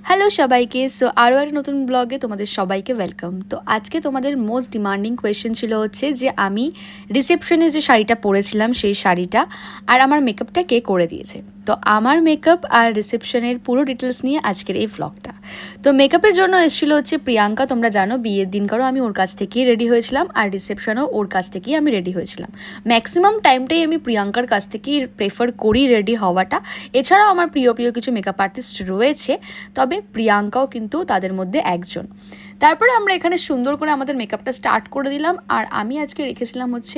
Hello সবাইকে। So আরও একটা নতুন ব্লগে তোমাদের সবাইকে ওয়েলকাম। তো আজকে তোমাদের মোস্ট ডিমান্ডিং কোয়েশ্চেন ছিল হচ্ছে যে আমি রিসেপশনে যে শাড়িটা পরেছিলাম সেই শাড়িটা আর আমার মেকআপটা কে করে দিয়েছে। তো আমার মেকআপ আর রিসেপশনের পুরো ডিটেলস নিয়ে আজকের এই ব্লগটা। তো মেকআপের জন্য এসেছিলো হচ্ছে প্রিয়াঙ্কা। তোমরা জানো বিয়ের দিনকারও আমি ওর কাছ থেকেই রেডি হয়েছিলাম আর রিসেপশনও ওর কাছ থেকেই আমি রেডি হয়েছিলাম। ম্যাক্সিমাম টাইমটাই আমি প্রিয়াঙ্কার কাছ থেকেই প্রেফার করি রেডি হওয়াটা। এছাড়াও আমার প্রিয় প্রিয় কিছু মেকআপ আর্টিস্ট রয়েছে, তবে প্রিয়াঙ্কাও কিন্তু তাদের মধ্যে একজন। তারপরে আমরা এখানে সুন্দর করে আমাদের মেকআপটা স্টার্ট করে দিলাম। আর আমি আজকে রেখেছিলাম হচ্ছে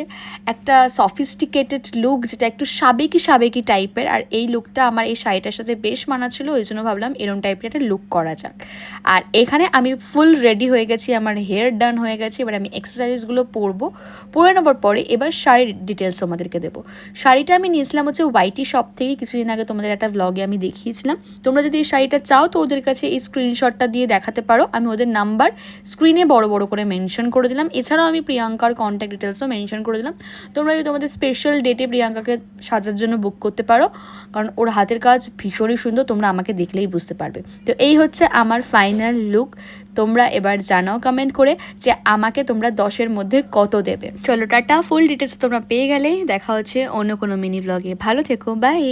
একটা সফিস্টিকেটেড লুক, যেটা একটু সাবেকি টাইপের। আর এই লুকটা আমার এই শাড়িটার সাথে বেশ মানাচ্ছিল, ওই জন্য ভাবলাম এরম টাইপের একটা লুক করা যাক। আর এখানে আমি ফুল রেডি হয়ে গেছি, আমার হেয়ার ডান হয়ে গেছে। এবার আমি এক্সেসরিজগুলো পরে নেবার পরে এবার শাড়ির ডিটেলস তোমাদেরকে দেবো। শাড়িটা আমি নিয়েছিলাম হচ্ছে ওয়াইটি শপ থেকে, কিছুদিন আগে তোমাদের একটা ব্লগে আমি দেখিয়েছিলাম। তোমরা যদি এই শাড়িটা চাও তো ওদের কাছে এই স্ক্রিনশটটা দিয়ে দেখাতে পারো। আমি ওদের নাম্বার স্ক্রিনে বড় করে মেনশন করে দিলাম। এছাড়াও আমি প্রিয়াঙ্কার কন্ট্যাক্ট ডিটেলসও মেনশন করে দিলাম। তোমরা যদি তোমাদের স্পেশাল ডেটে প্রিয়াঙ্কাকে সাজার জন্য বুক করতে পারো, কারণ ওর হাতের কাজ ভীষণই সুন্দর, তোমরা আমাকে দেখলেই বুঝতে পারবে। তো এই হচ্ছে আমার ফাইনাল লুক। তোমরা এবার জানাও কমেন্ট করে যে আমাকে তোমরা 10-এর মধ্যে কত দেবে। চলো টাটা, ফুল ডিটেলস তোমরা পেয়ে গেলে। দেখা হচ্ছে অন্য কোনো মিনি ব্লগে। ভালো থেকো, বাই।